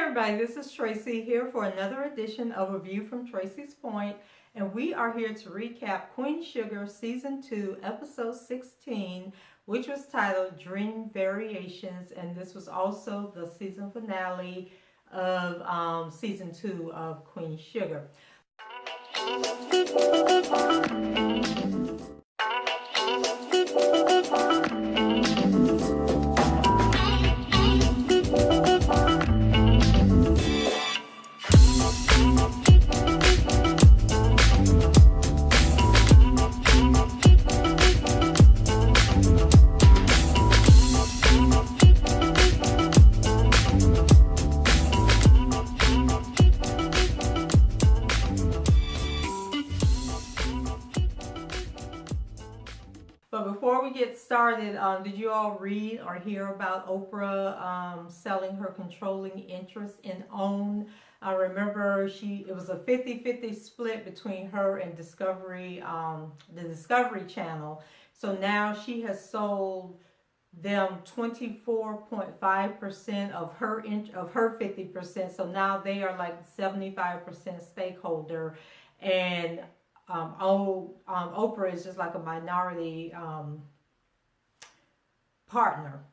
everybody, this is Tracy here for another edition of A View from Tracy's Point, and we are here to recap Queen Sugar Season 2, Episode 16, which was titled Dream Variations, and this was also the season finale of Season 2 of Queen Sugar. But before we get started, did you all read or hear about Oprah selling her controlling interest in OWN? I remember it was a 50-50 split between her and Discovery, the Discovery Channel. So now she has sold them 24.5% of her 50%. So now they are like 75% stakeholder, and Oprah is just like a minority partner.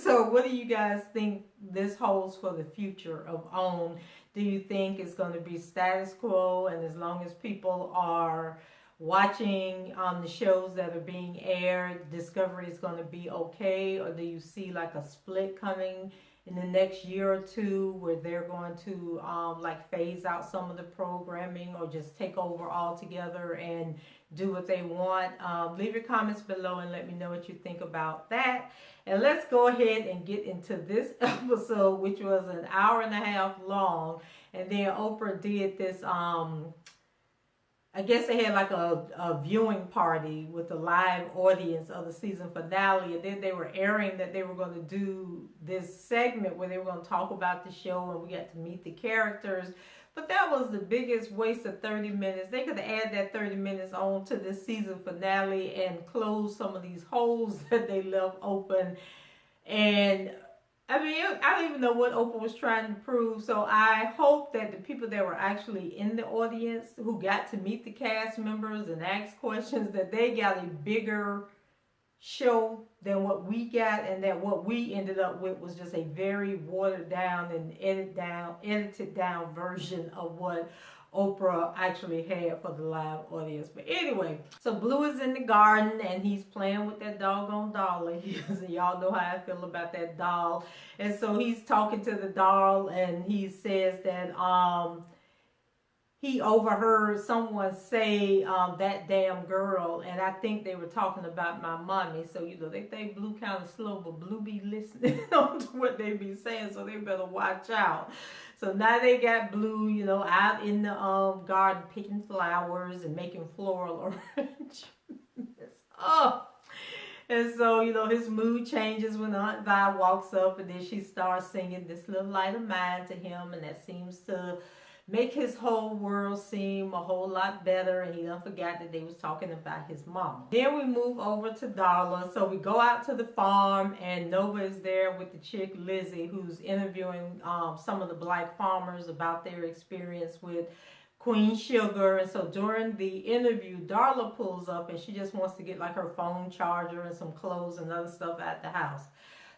So what do you guys think this holds for the future of OWN? Do you think it's going to be status quo, and as long as people are watching the shows that are being aired, Discovery is going to be okay? Or do you see like a split coming in the next year or two where they're going to like phase out some of the programming or just take over altogether and do what they want? Leave your comments below and let me know what you think about that. And let's go ahead and get into this episode, which was an hour and a half long. And then Oprah did this I guess they had like a viewing party with the live audience of the season finale, and then they were airing that they were going to do this segment where they were going to talk about the show, and we got to meet the characters. But that was the biggest waste of 30 minutes. They could add that 30 minutes on to this season finale and close some of these holes that they left open. And I mean, I don't even know what Oprah was trying to prove. So I hope that the people that were actually in the audience who got to meet the cast members and ask questions, that they got a bigger show than what we got, and that what we ended up with was just a very watered down and edited down version of what Oprah actually had for the live audience. But anyway, so Blue is in the garden and he's playing with that doggone Darla. Y'all know how I feel about that doll. And so he's talking to the doll, and he says that he overheard someone say that damn girl, and I think they were talking about my mommy. So you know, they think Blue kind of slow, but Blue be listening to what they be saying, so they better watch out. So now they got Blue, you know, out in the garden picking flowers and making floral arrangements. Oh, and so, you know, his mood changes when Aunt Vi walks up, and then she starts singing This Little Light of Mine to him, and that seems to make his whole world seem a whole lot better, and he done forgot that they was talking about his mom. Then we move over to Darla. So we go out to the farm, and Nova is there with the chick Lizzie, who's interviewing some of the black farmers about their experience with Queen Sugar. And so during the interview, Darla pulls up, and she just wants to get like her phone charger and some clothes and other stuff at the house.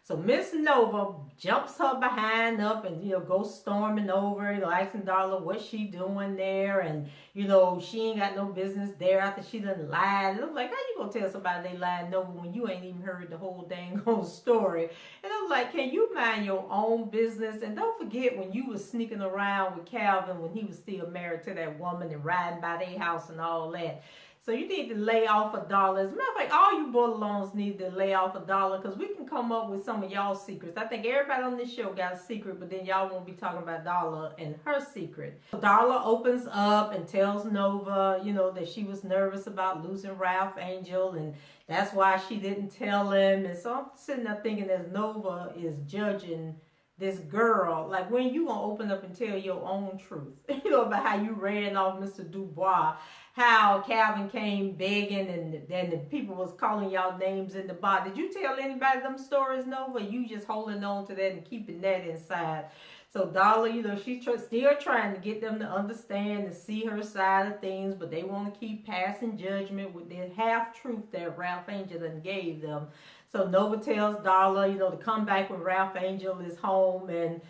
So Miss Nova jumps her behind up and, you know, goes storming over, you know, asking Darla what she doing there. And, you know, she ain't got no business there after she done lied. And I'm like, how you gonna tell somebody they lied, Nova, when you ain't even heard the whole dang whole story? And I'm like, can you mind your own business? And don't forget when you was sneaking around with Calvin when he was still married to that woman and riding by their house and all that. So you need to lay off $1. As a matter of fact, all you Bordelons need to lay off $1, because we can come up with some of y'all's secrets. I think everybody on this show got a secret, but then y'all won't be talking about Darla and her secret. Darla opens up and tells Nova, you know, that she was nervous about losing Ralph Angel, and that's why she didn't tell him. And so I'm sitting there thinking, as Nova is judging this girl, like, when you gonna open up and tell your own truth? You know, about how you ran off Mr. Dubois, how Calvin came begging, and then the people was calling y'all names in the bar. Did you tell anybody them stories, Nova? You just holding on to that and keeping that inside? So Darla, she's still trying to get them to understand and see her side of things, but they want to keep passing judgment with their half-truth that Ralph Angel done gave them. So Nova tells Darla, to come back when Ralph Angel is home, and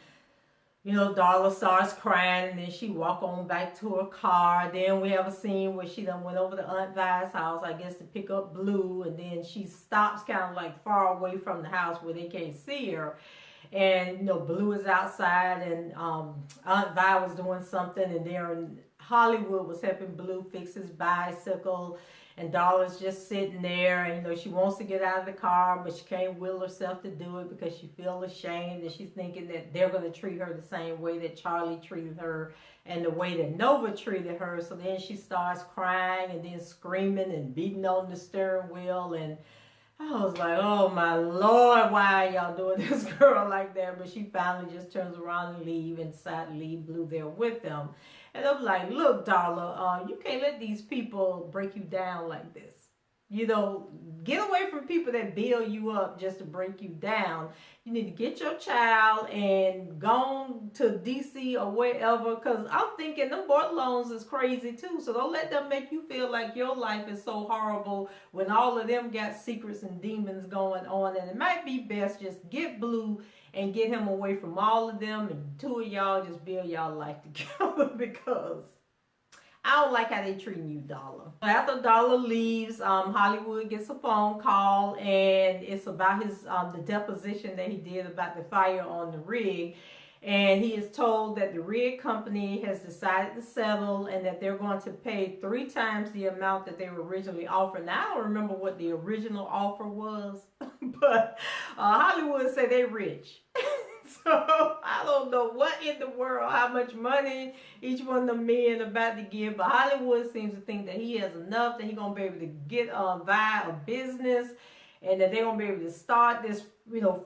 Darla starts crying, and then she walk on back to her car. Then we have a scene where she done went over to Aunt Vi's house, I guess, to pick up Blue, and then she stops kind of like far away from the house where they can't see her. And Blue is outside, and Aunt Vi was doing something, and then Hollywood was helping Blue fix his bicycle, and Darla's just sitting there, and she wants to get out of the car, but she can't will herself to do it because she feels ashamed, and she's thinking that they're going to treat her the same way that Charlie treated her and the way that Nova treated her. So then she starts crying and then screaming and beating on the steering wheel, and I was like, oh my Lord, why are y'all doing this girl like that? But she finally just turns around and leave, and decided to leave Blue there with them. And I'm like, look, Darla, you can't let these people break you down like this. Get away from people that build you up just to break you down. You need to get your child and go on to DC or wherever, because I'm thinking them board loans is crazy too. So don't let them make you feel like your life is so horrible when all of them got secrets and demons going on. And it might be best just get Blue and get him away from all of them, and two of y'all just build y'all life together, because I don't like how they treating you, Darla. After Darla leaves, Hollywood gets a phone call, and it's about his the deposition that he did about the fire on the rig. And he is told that the rig company has decided to settle, and that they're going to pay 3 times the amount that they were originally offered. Now, I don't remember what the original offer was, but Hollywood said they're rich. So I don't know what in the world, how much money each one of the men about to give, but Hollywood seems to think that he has enough, that he's going to be able to get Vi a business, and that they're going to be able to start this,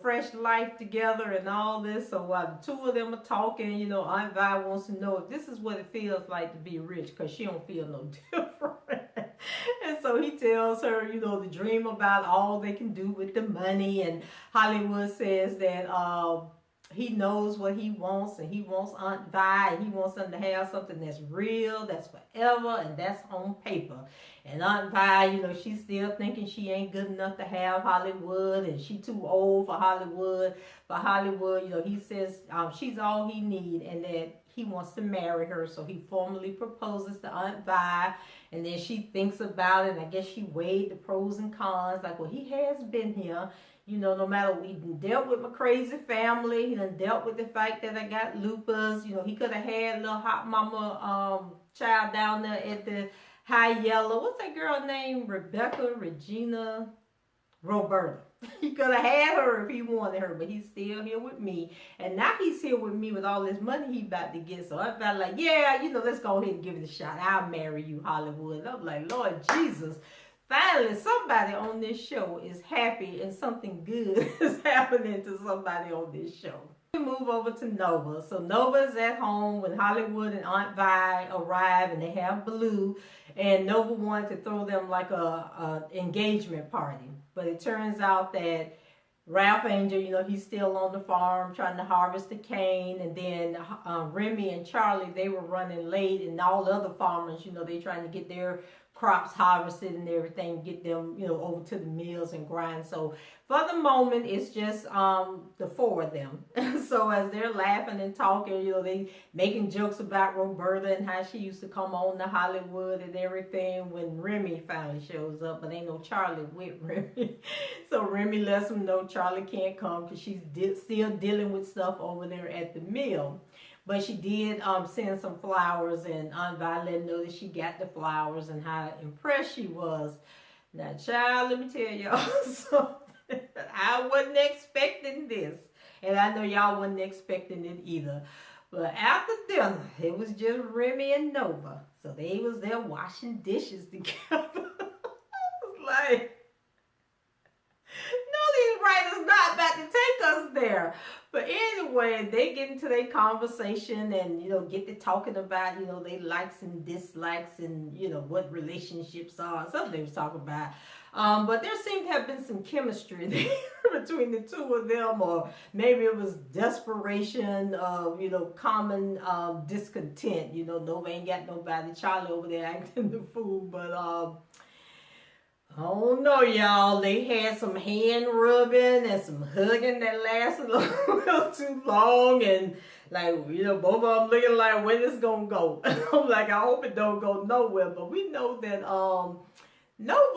fresh life together and all this. So while the two of them are talking, Aunt Vi wants to know if this is what it feels like to be rich, because she don't feel no different. And so he tells her, the dream about all they can do with the money, and Hollywood says that he knows what he wants, and he wants Aunt Vi, and he wants them to have something that's real, that's forever, and that's on paper. And Aunt Vi, she's still thinking she ain't good enough to have Hollywood, and she too old for Hollywood. But Hollywood, he says she's all he needs, and that he wants to marry her. So he formally proposes to Aunt Vi, and then she thinks about it, and I guess she weighed the pros and cons, like, well, he has been here. No matter, we dealt with my crazy family. He done dealt with the fact that I got lupus. He could have had little hot mama child down there at the High Yellow. What's that girl named? Regina, Roberta. He could have had her if he wanted her, but he's still here with me. And now he's here with me with all this money he about to get. So I felt like, yeah, let's go ahead and give it a shot. I'll marry you, Hollywood. And I'm like, Lord Jesus. Finally, somebody on this show is happy, and something good is happening to somebody on this show. We move over to Nova. So Nova is at home when Hollywood and Aunt Vi arrive, and they have Blue, and Nova wanted to throw them like a engagement party. But it turns out that Ralph Angel, he's still on the farm trying to harvest the cane, and then Remy and Charlie, they were running late, and all the other farmers, they trying to get their crops harvested and everything, get them, over to the mills and grind. So for the moment, it's just the 4 of them. So as they're laughing and talking, they making jokes about Roberta and how she used to come on to Hollywood and everything when Remy finally shows up, but ain't no Charlie with Remy. So Remy lets them know Charlie can't come because she's still dealing with stuff over there at the mill. But she did send some flowers, and Aunt Vi let know that she got the flowers and how impressed she was. Now, child, let me tell y'all something. I wasn't expecting this. And I know y'all wasn't expecting it either. But after dinner, it was just Remy and Nova. So they was there washing dishes together. I was like, no, these writers not about to take us there. But anyway, they get into their conversation and, get to talking about, their likes and dislikes and, what relationships are. Something they was talking about. But there seemed to have been some chemistry there between the two of them, or maybe it was desperation of, common discontent. Nova ain't got nobody. Charlie over there acting the fool, but I don't know, y'all. They had some hand rubbing and some hugging that lasted a little too long, and both of them looking like, where this gonna go? I'm like, I hope it don't go nowhere. But we know that Nova,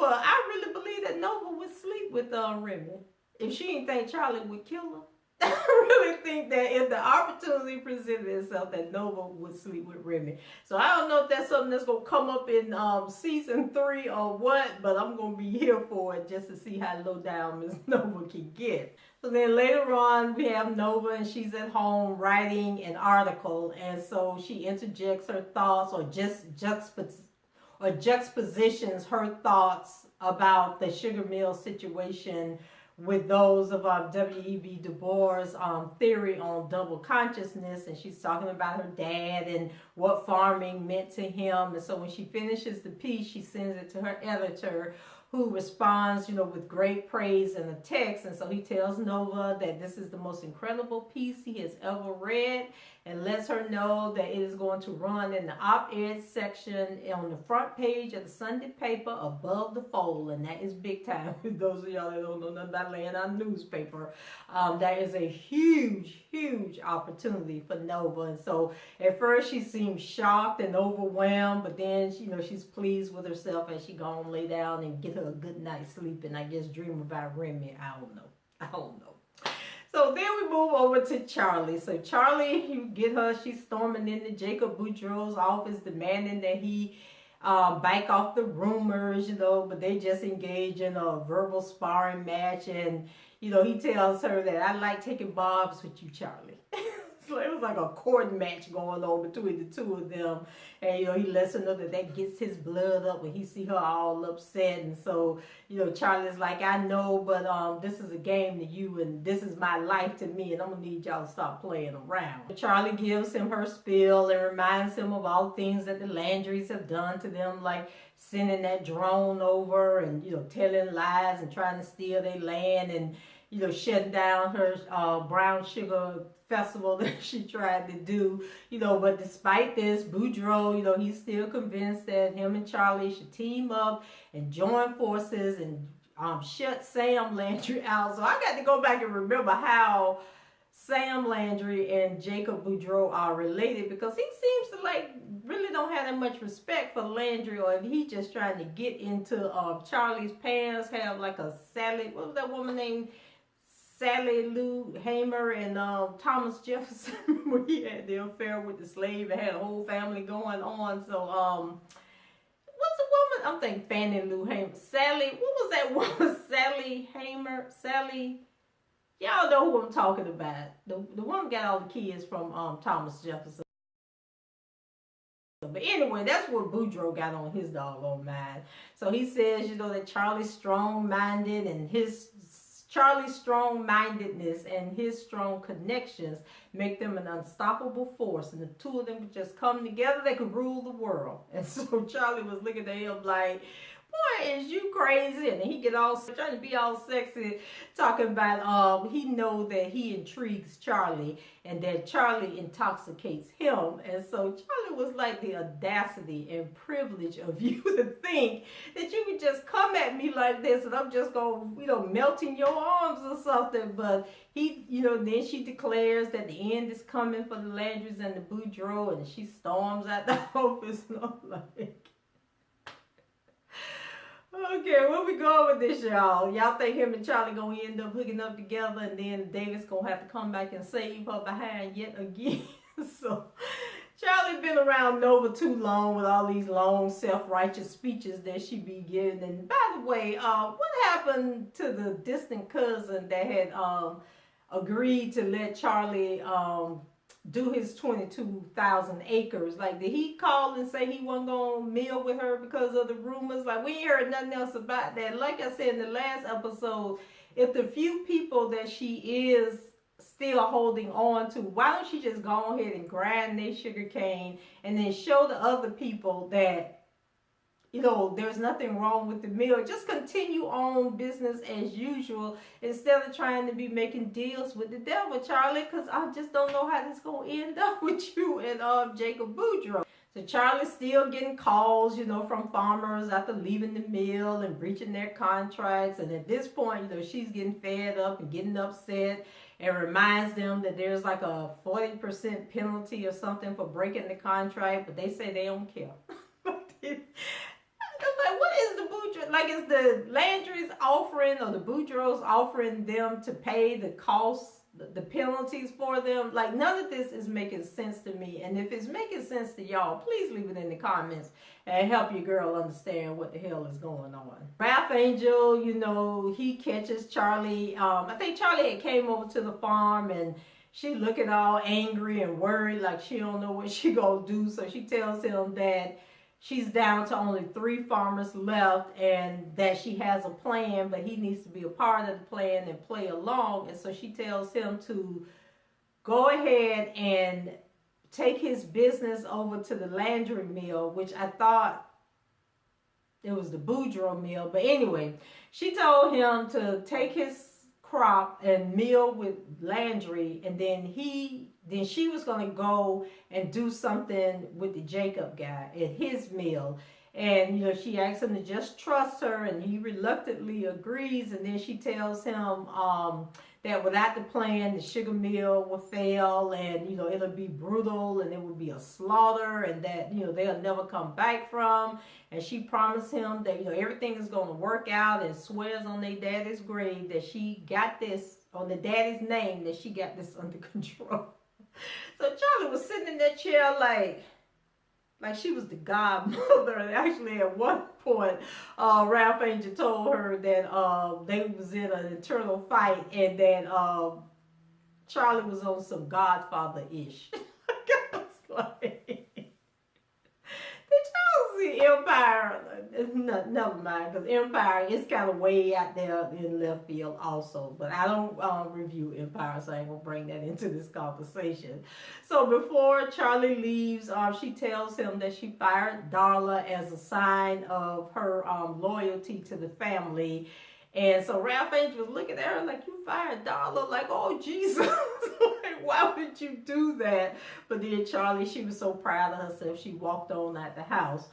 I really believe that Nova would sleep with Remy if she didn't think Charlie would kill her. I really think that if the opportunity presented itself, that Nova would sleep with Remy. So I don't know if that's something that's going to come up in season 3 or what, but I'm going to be here for it just to see how low down Miss Nova can get. So then later on, we have Nova, and she's at home writing an article, and so she interjects her thoughts or just juxtapositions her thoughts about the sugar mill situation with those of W.E.B. Du Bois' theory on double consciousness. And she's talking about her dad and what farming meant to him. And so when she finishes the piece, she sends it to her editor, who responds, with great praise in a text. And so he tells Nova that this is the most incredible piece he has ever read, and lets her know that it is going to run in the op-ed section on the front page of the Sunday paper above the fold. And that is big time. Those of y'all that don't know nothing about laying on newspaper, that is a huge, huge opportunity for Nova. And so at first she seems shocked and overwhelmed, but then she's pleased with herself as she go and lay down and get her a good night's sleep, and I guess dream about Remy. I don't know. So then we move over to Charlie. So Charlie, you get her, she's storming into Jacob Boudreaux's office, demanding that he back off the rumors, but they just engage in a verbal sparring match. And, he tells her that I like taking bobs with you, Charlie. So it was like a court match going on between the two of them. And, he lets her know that gets his blood up when he see her all upset. And so, Charlie's like, I know, but this is a game to you, and this is my life to me, and I'm going to need y'all to stop playing around. Charlie gives him her spiel and reminds him of all things that the Landrys have done to them, like sending that drone over and, telling lies and trying to steal their land and, shutting down her brown sugar festival that she tried to do, but despite this, Boudreaux, he's still convinced that him and Charlie should team up and join forces and shut Sam Landry out. So I got to go back and remember how Sam Landry and Jacob Boudreaux are related, because he seems to really don't have that much respect for Landry, or if he just trying to get into Charlie's pants, have like a Sally, what was that woman named? Sally Lou Hamer and Thomas Jefferson, where he had the affair with the slave and had a whole family going on. So, what's the woman? I'm thinking Fannie Lou Hamer. Sally, what was that woman? Sally Hamer? Sally, y'all know who I'm talking about. The woman got all the kids from Thomas Jefferson. But anyway, that's what Boudreaux got on his doggone mind. So he says, that Charlie's strong-minded, and Charlie's strong-mindedness and his strong connections make them an unstoppable force. And the two of them could just come together, they could rule the world. And so Charlie was looking at him like, boy, is you crazy? And then he get all trying to be all sexy, talking about he know that he intrigues Charlie and that Charlie intoxicates him. And so Charlie was like, the audacity and privilege of you to think that you could just come at me like this and I'm just gonna melt in your arms or something. But he, then she declares that the end is coming for the Landrys and the Boudreaux, and she storms out the office, and I'm like, okay, where we going with this, y'all? Y'all think him and Charlie gonna end up hooking up together, and then Davis gonna have to come back and save her behind yet again? So Charlie been around Nova too long with all these long self-righteous speeches that she be giving. And by the way, what happened to the distant cousin that had agreed to let Charlie do his 22,000 acres? Like, did he call and say he wasn't gonna meal with her because of the rumors? Like, we ain't heard nothing else about that. Like I said in the last episode, if the few people that she is still holding on to. Why don't she just go ahead and grind their sugar cane and then show the other people that, you know, there's nothing wrong with the meal. Just continue on business as usual instead of trying to be making deals with the devil, Charlie, because I just don't know how this going to end up with you and Jacob Boudreaux. So Charlie's still getting calls, you know, from farmers after leaving the mill and breaching their contracts. And at this point, you know, she's getting fed up and getting upset and reminds them that there's like a 40% penalty or something for breaking the contract, but they say they don't care. I'm like, what is the Boudreaux? Like, is the Landry's offering or the Boudreaux offering them to pay the costs, the penalties for them? Like, none of this is making sense to me. And if it's making sense to y'all, please leave it in the comments and help your girl understand what the hell is going on. Ralph Angel, you know, he catches Charlie. I think Charlie had came over to the farm and she looking all angry and worried, like she don't know what she gonna do. So she tells him that she's down to only 3 farmers left and that she has a plan, but he needs to be a part of the plan and play along. And so she tells him to go ahead and take his business over to the Landry mill, which I thought it was the Boudreaux mill. But anyway, she told him to take his crop and mill with Landry, and then she was going to go and do something with the Jacob guy at his mill. And, you know, she asks him to just trust her, and he reluctantly agrees. And then she tells him that without the plan, the sugar mill will fail, and, you know, it'll be brutal, and it will be a slaughter, and that, you know, they'll never come back from. And she promised him that, you know, everything is going to work out, and swears on their daddy's grave that she got this, on the daddy's name, that she got this under control. So Charlie was sitting in that chair like she was the godmother. And actually at one point, Ralph Angel told her that they was in an internal fight and that Charlie was on some Godfather-ish. I was like, did y'all see Empire? No, never mind, because Empire is kind of way out there in left field also. But I don't review Empire, so I ain't going to bring that into this conversation. So before Charlie leaves, she tells him that she fired Darla as a sign of her loyalty to the family. And so Ralph Angel was looking at her like, you fired Darla? Like, oh, Jesus. Like, why would you do that? But then Charlie, she was so proud of herself, she walked on out the house.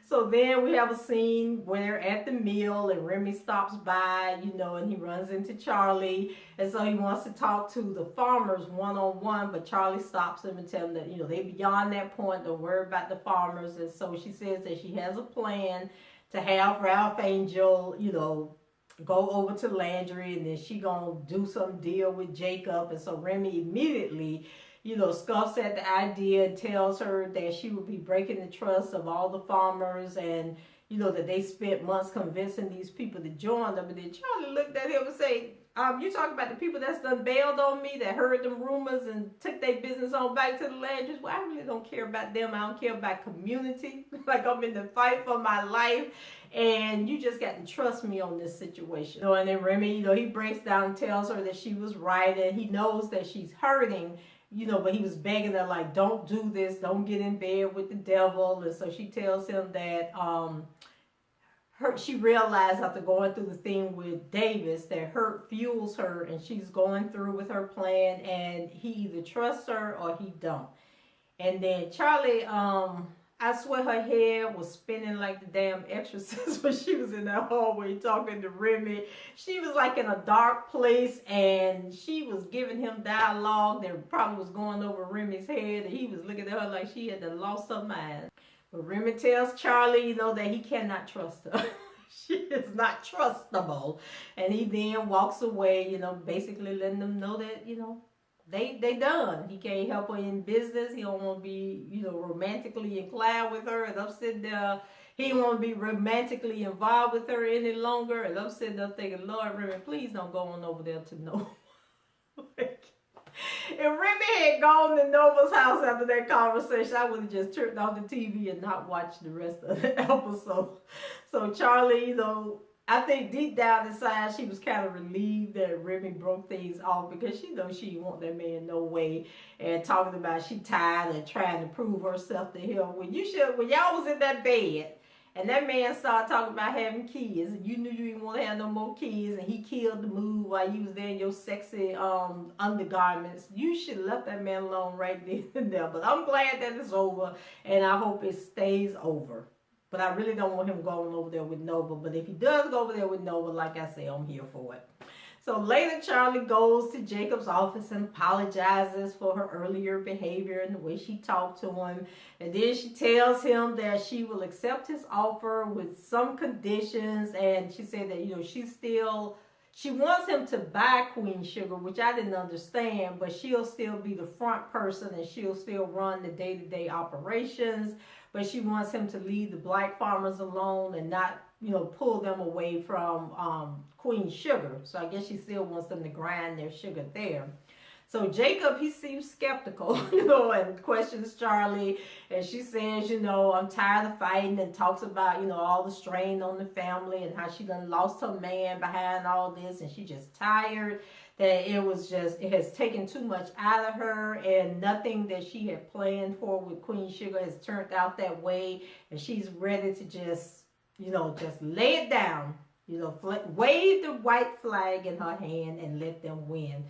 So then we have a scene where at the mill and Remy stops by, you know, and he runs into Charlie. And so he wants to talk to the farmers one-on-one, but Charlie stops him and tells him that, you know, they beyond that point, don't worry about the farmers. And so she says that she has a plan to have Ralph Angel, you know, go over to Landry, and then she gonna do some deal with Jacob. And so Remy immediately, you know, scoffs at the idea and tells her that she would be breaking the trust of all the farmers, and, you know, that they spent months convincing these people to join them. And then Charlie looked at him and said, you talking about the people that's done bailed on me, that heard them rumors and took their business on back to the Landrys? Well, I really don't care about them. I don't care about community. Like, I'm in the fight for my life, and you just got to trust me on this situation. You know, and then Remy, you know, he breaks down and tells her that she was right, and he knows that she's hurting, you know, but he was begging her, like, don't do this, don't get in bed with the devil. And so she tells him that she realized after going through the thing with Davis that hurt fuels her, and she's going through with her plan, and he either trusts her or he don't. And then Charlie, I swear her head was spinning like the damn Exorcist when she was in that hallway talking to Remy. She was like in a dark place, and she was giving him dialogue that probably was going over Remy's head, and he was looking at her like she had lost her mind. But Remy tells Charlie, you know, that he cannot trust her. She is not trustable. And he then walks away, you know, basically letting them know that, you know, they done. He can't help her in business. He don't want to be, you know, romantically inclined with her. And I'm sitting there, he don't want to be romantically involved with her any longer. And I'm sitting there thinking, Lord, Remy, please don't go on over there to Nova. If Remy had gone to Nova's house after that conversation, I would have just turned off the TV and not watched the rest of the episode. So Charlie, you know, I think deep down inside she was kind of relieved that Remy broke things off because she knows she didn't want that man no way. And talking about she tired of trying to prove herself to him. When y'all was in that bed and that man started talking about having kids and you knew you didn't want to have no more kids and he killed the mood while you was there in your sexy undergarments, you should have left that man alone right then and there. But I'm glad that it's over and I hope it stays over. But I really don't want him going over there with Nova. But if he does go over there with Nova, like I say, I'm here for it. So later, Charlie goes to Jacob's office and apologizes for her earlier behavior and the way she talked to him. And then she tells him that she will accept his offer with some conditions. And she said that, she wants him to buy Queen Sugar, which I didn't understand, but she'll still be the front person and she'll still run the day-to-day operations. But she wants him to leave the black farmers alone and not, pull them away from Queen Sugar. So I guess she still wants them to grind their sugar there. So Jacob, he seems skeptical, and questions Charlie. And she says, I'm tired of fighting, and talks about, all the strain on the family and how she done lost her man behind all this. And she just tired that it has taken too much out of her, and nothing that she had planned for with Queen Sugar has turned out that way. And she's ready to just lay it down, wave the white flag in her hand and let them win.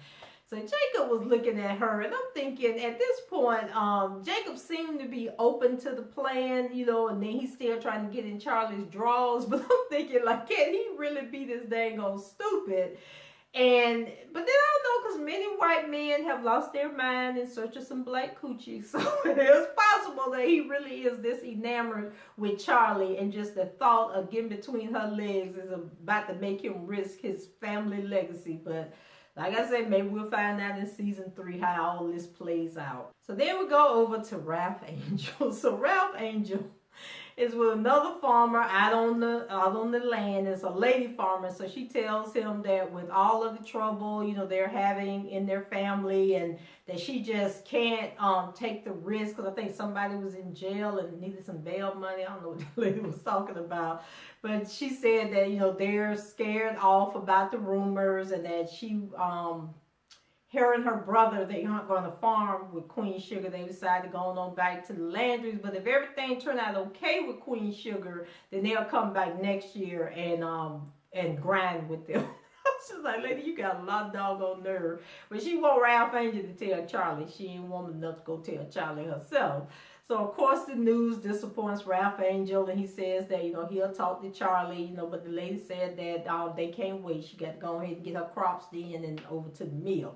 So Jacob was looking at her, and I'm thinking at this point, Jacob seemed to be open to the plan, and then he's still trying to get in Charlie's drawers. But I'm thinking, like, can he really be this dang old stupid? But then I don't know, because many white men have lost their mind in search of some black coochie. So it is possible that he really is this enamored with Charlie, and just the thought of getting between her legs is about to make him risk his family legacy. But like I said, maybe we'll find out in season 3 how all this plays out. So then we go over to Ralph Angel. So Ralph Angel is with another farmer out on the land. It's a lady farmer. So she tells him that with all of the trouble, they're having in their family, and that she just can't take the risk, because I think somebody was in jail and needed some bail money. I don't know what the lady was talking about. But she said that, they're scared off about the rumors, and that her and her brother, they aren't going to farm with Queen Sugar. They decided to go on back to the Landrys. But if everything turned out okay with Queen Sugar, then they'll come back next year and grind with them. She's like, lady, you got a lot of doggone nerve. But she want Ralph Angel to tell Charlie. She ain't woman enough to go tell Charlie herself. So, of course, the news disappoints Ralph Angel, and he says that, he'll talk to Charlie, but the lady said that they can't wait. She got to go ahead and get her crops in and over to the mill.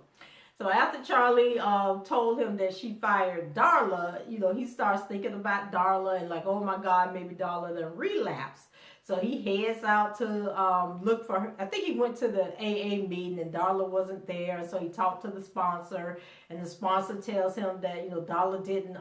So after Charlie told him that she fired Darla, he starts thinking about Darla and like, oh my God, maybe Darla done relapsed. So he heads out to look for her. I think he went to the AA meeting and Darla wasn't there. So he talked to the sponsor, and the sponsor tells him that, Darla didn't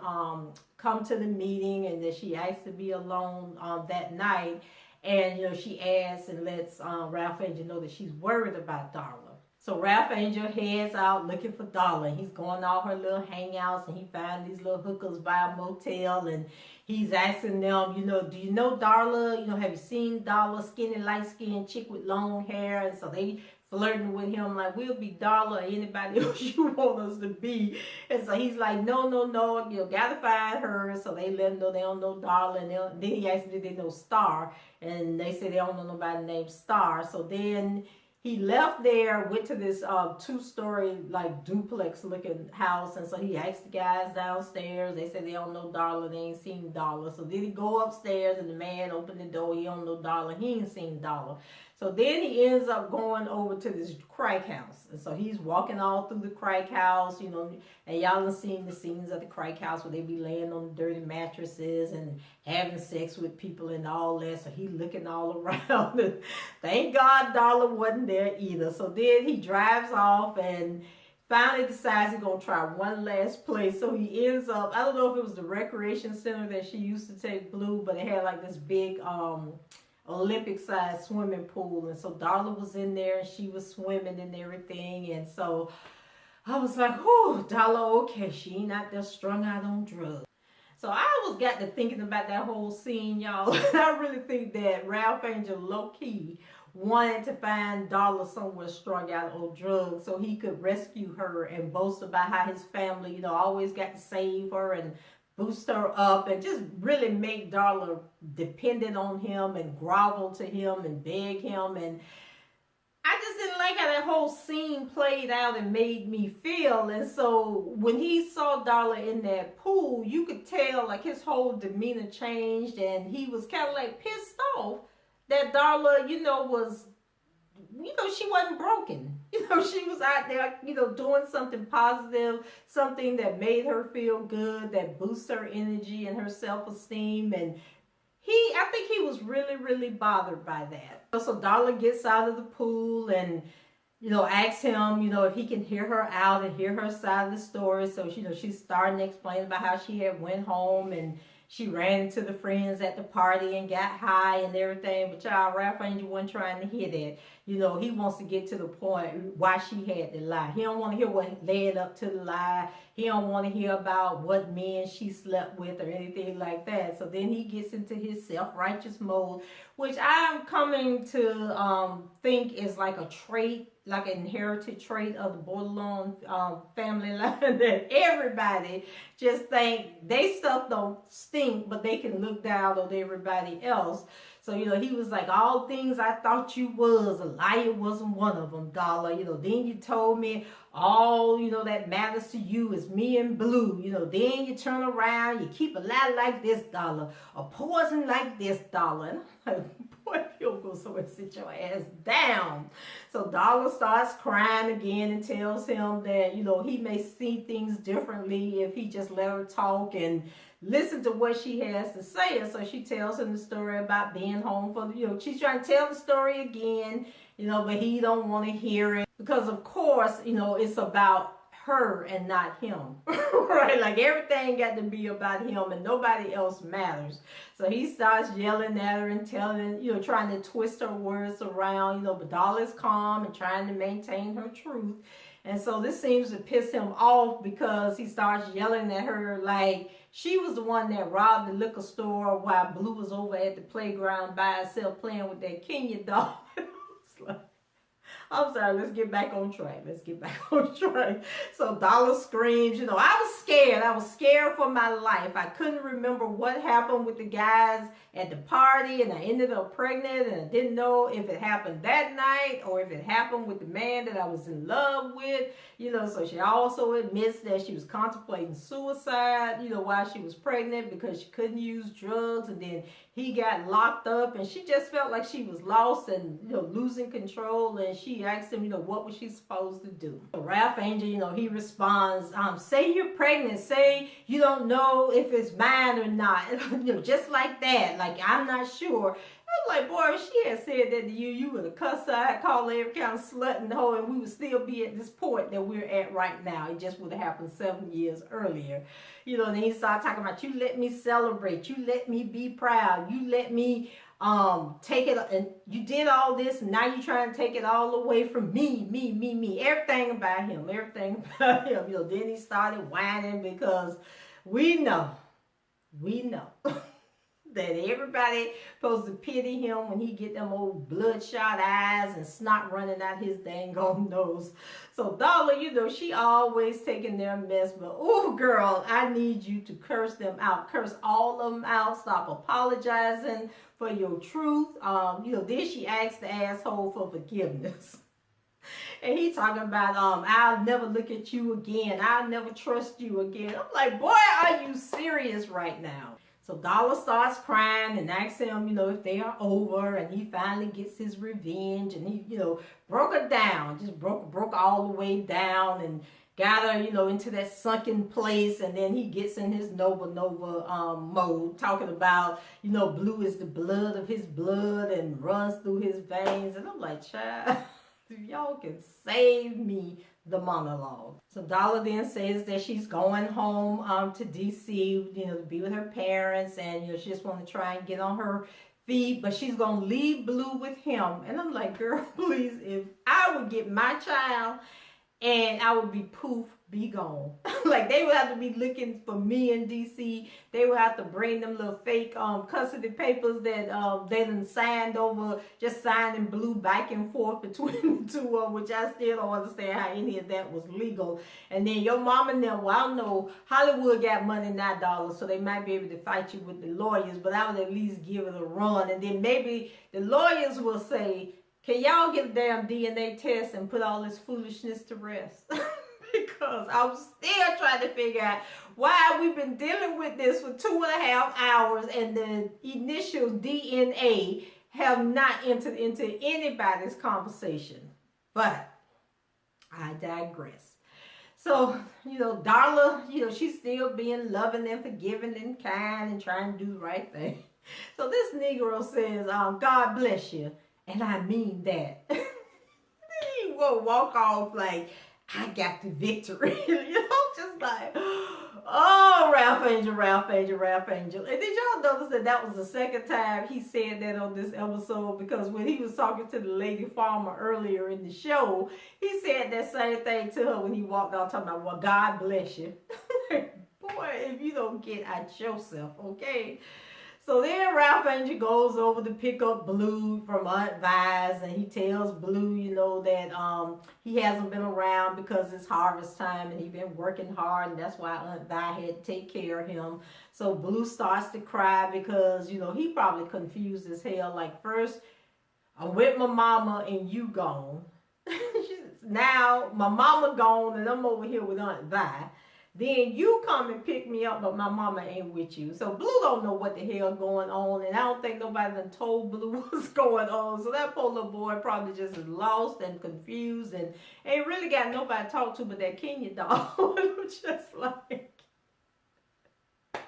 come to the meeting, and that she asked to be alone that night. And, she asks and lets Ralph Angel know that she's worried about Darla. So Ralph Angel heads out looking for Darla. He's going to all her little hangouts, and he finds these little hookers by a motel, and he's asking them, do you know Darla? Have you seen Darla, skinny, light-skinned chick with long hair? And so they flirting with him like, we'll be Darla or anybody else you want us to be. And so he's like, no, gotta find her. So they let him know they don't know Darla. And then he asked them if they know Star, and they said they don't know nobody named Star. So then he left there, went to this 2-story like duplex looking house, and so he asked the guys downstairs. They said they don't know Darla, they ain't seen Darla. So then he go upstairs, and the man opened the door. He don't know Darla, he ain't seen Darla. So then he ends up going over to this crack house. And so he's walking all through the crack house, and y'all have seen the scenes of the crack house where they be laying on dirty mattresses and having sex with people and all that. So he looking all around. And thank God Darla wasn't there either. So then he drives off and finally decides he's going to try one last place. So he ends up, I don't know if it was the recreation center that she used to take Blue, but it had like this big Olympic-sized swimming pool, and so Darla was in there and she was swimming and everything. And so I was like, oh, Darla, okay, she ain't out there strung out on drugs. So I got to thinking about that whole scene, y'all. I really think that Ralph Angel low-key wanted to find Darla somewhere strung out on drugs so he could rescue her and boast about how his family, always got to save her and boost her up and just really make Darla dependent on him and grovel to him and beg him. And I just didn't like how that whole scene played out and made me feel. And so when he saw Darla in that pool, you could tell like his whole demeanor changed, and he was kind of like pissed off that Darla, was, she wasn't broken. She was out there, doing something positive, something that made her feel good, that boosts her energy and her self-esteem. And I think he was really, really bothered by that. So Darla gets out of the pool and, asks him, if he can hear her out and hear her side of the story. So, she's starting to explain about how she had went home and she ran into the friends at the party and got high and everything. But y'all, Ralph Angel wasn't trying to hear that. He wants to get to the point why she had to lie. He don't want to hear what led up to the lie. He don't want to hear about what men she slept with or anything like that. So then he gets into his self-righteous mode, which I'm coming to think is like a trait, like an inherited trait of the borderline family line, that everybody just think they stuff don't stink, but they can look down on everybody else. So, he was like, all things I thought you was, a liar wasn't one of them, Darla. Then you told me all, that matters to you is me and Blue. Then you turn around, you keep a lie like this, Darla, a poison like this, Darla. And I'm like, boy, if you'll go somewhere, sit your ass down. So Darla starts crying again and tells him that, he may see things differently if he just let her talk and listen to what she has to say. And so she tells him the story about being home for she's trying to tell the story again, but he don't want to hear it because of course, it's about her and not him. Right? Like everything got to be about him and nobody else matters. So he starts yelling at her and telling, trying to twist her words around, but Darla is calm and trying to maintain her truth. And so this seems to piss him off because he starts yelling at her like she was the one that robbed the liquor store while Blue was over at the playground by herself playing with that Kenya doll. I'm sorry, let's get back on track. So Darla screams, I was scared. I was scared for my life. I couldn't remember what happened with the guys at the party, and I ended up pregnant, and I didn't know if it happened that night or if it happened with the man that I was in love with. So she also admits that she was contemplating suicide, while she was pregnant because she couldn't use drugs, and then he got locked up, and she just felt like she was lost and, losing control, and she asked him, what was she supposed to do? So Ralph Angel, he responds, say you're pregnant, say you don't know if it's mine or not, just like that, like I'm not sure. I was like, boy, if she had said that to you, you would have cussed out, called every kind of slut and hoe, and we would still be at this point that we're at right now. It just would have happened 7 years earlier. Then he started talking about, you let me celebrate, you let me be proud, you let me take it, and you did all this, and now you're trying to take it all away from me, everything about him. Then he started whining because we know that everybody supposed to pity him when he get them old bloodshot eyes and snot running out his dang on nose. So Darla, she always taking their mess, but oh girl, I need you to curse them out. Curse all of them out. Stop apologizing for your truth. Then she asked the asshole for forgiveness. And he talking about, I'll never look at you again. I'll never trust you again. I'm like, boy, are you serious right now? So Darla starts crying and asks him, if they are over, and he finally gets his revenge, and he, broke her down, just broke all the way down and got her, into that sunken place. And then he gets in his Nova mode, talking about, Blue is the blood of his blood and runs through his veins. And I'm like, child, y'all can save me the monologue. So Darla then says that she's going home to DC, to be with her parents, and she just want to try and get on her feet, but she's gonna leave Blue with him. And I'm like, girl, please, if I would get my child and I would be poof be gone. Like they would have to be looking for me in DC. They would have to bring them little fake custody papers that they done signed over, just signed in blue back and forth between the two of them, which I still don't understand how any of that was legal. And then your mom and them, well, I don't know, Hollywood got money now, Darla, so they might be able to fight you with the lawyers, but I would at least give it a run. And then maybe the lawyers will say, can y'all get a damn DNA test and put all this foolishness to rest? Because I'm still trying to figure out why we've been dealing with this for 2.5 hours and the initial DNA have not entered into anybody's conversation. But I digress. So, Darla, she's still being loving and forgiving and kind and trying to do the right thing. So this Negro says, God bless you. And I mean that. Then he will walk off like, I got the victory. Just like, oh, Ralph Angel. And did y'all notice that was the second time he said that on this episode? Because when he was talking to the lady farmer earlier in the show, he said that same thing to her when he walked out talking about, well, God bless you. Boy, if you don't get out yourself, okay? So then Ralph Angel goes over to pick up Blue from Aunt Vi's, and he tells Blue, that he hasn't been around because it's harvest time and he's been working hard, and that's why Aunt Vi had to take care of him. So Blue starts to cry because, he probably confused as hell. Like, first, I'm with my mama and you gone. Now, my mama gone and I'm over here with Aunt Vi. Then you come and pick me up, but my mama ain't with you. So Blue don't know what the hell going on, and I don't think nobody done told Blue what's going on. So that poor little boy probably just is lost and confused and ain't really got nobody to talk to but that Kenya doll. Just like,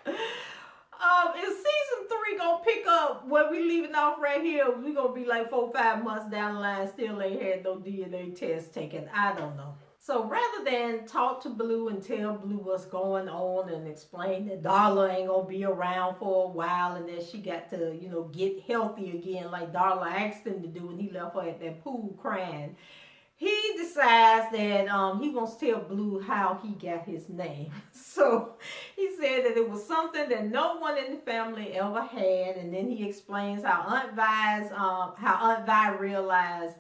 is season 3 gonna pick up where we leaving off right here? We gonna be like 4-5 months down the line, still ain't had no DNA test taken. I don't know. So rather than talk to Blue and tell Blue what's going on and explain that Darla ain't gonna be around for a while and that she got to, get healthy again like Darla asked him to do, and he left her at that pool crying, he decides that he wants to tell Blue how he got his name. So he said that it was something that no one in the family ever had, and then he explains how Aunt Vi realized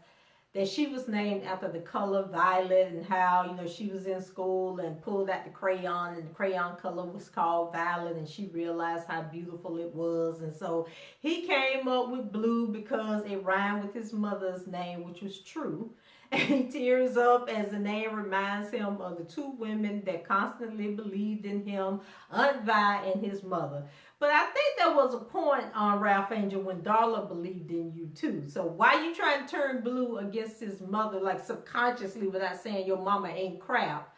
that she was named after the color violet, and how, she was in school and pulled out the crayon, and the crayon color was called violet, and she realized how beautiful it was. And so he came up with Blue because it rhymed with his mother's name, which was true. And he tears up as the name reminds him of the two women that constantly believed in him, Aunt Vi and his mother. But I think there was a point on Ralph Angel when Darla believed in you too. So why you trying to turn Blue against his mother, like subconsciously, without saying your mama ain't crap,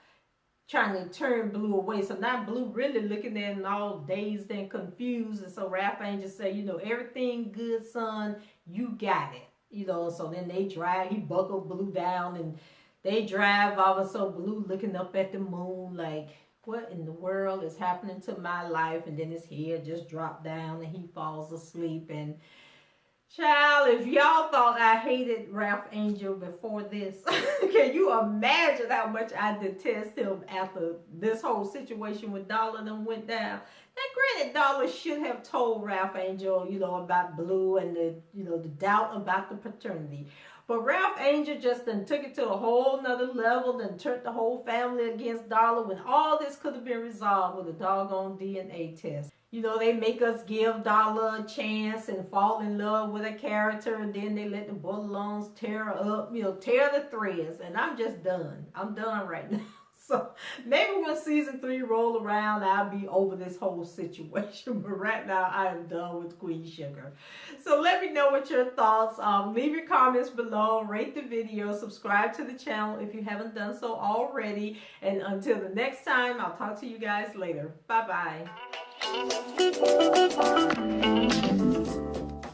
trying to turn Blue away? So now Blue really looking at him all dazed and confused. And so Ralph Angel say, everything good, son, you got it. So then they drive, he buckled Blue down and they drive off. And so Blue looking up at the moon like, what in the world is happening to my life? And then his head just dropped down and he falls asleep. And child, if y'all thought I hated Ralph Angel before this, can you imagine how much I detest him after this whole situation with Darla and them went down? Now, granted, Darla should have told Ralph Angel, about Blue and the doubt about the paternity. But Ralph Angel just then took it to a whole nother level, then turned the whole family against Darla, when all this could have been resolved with a doggone DNA test. They make us give Darla a chance and fall in love with a character, and then they let the Bullalones tear her up, tear the threads, and I'm just done. I'm done right now. So maybe when season 3 roll around, I'll be over this whole situation. But right now, I am done with Queen Sugar. So let me know what your thoughts. Leave your comments below. Rate the video. Subscribe to the channel if you haven't done so already. And until the next time, I'll talk to you guys later. Bye-bye.